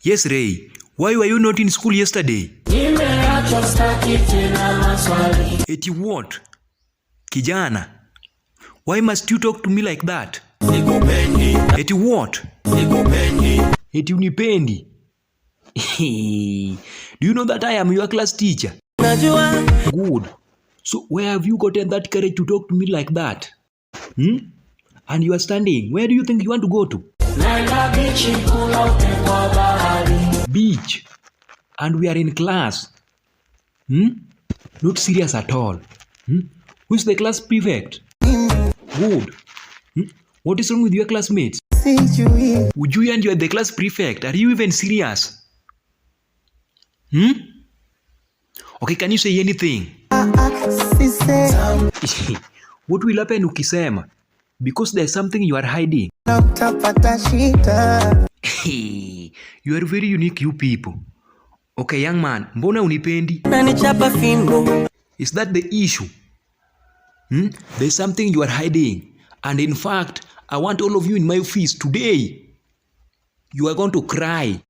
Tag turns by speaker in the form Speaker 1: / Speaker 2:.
Speaker 1: Yes, Ray. Why were you not in school yesterday? Eti what? Kijana. Why must you talk to me like that? Eti what? Eti unipendi. Do you know that I am your class teacher? Good. So where have you gotten that courage to talk to me like that? And you are standing. Where do you think you want to go to? Beach. And we are in class. Not serious at all. Who's the class prefect? Good. What is wrong with your classmates? Would you and you are the class prefect? Are you even serious? Okay, can you say anything? What will happen ukisema? Because there's something you are hiding. You are very unique, you people. Okay, young man, mbona unipendi? Is that the issue? There's something you are hiding. And in fact, I want all of you in my office today. You are going to cry.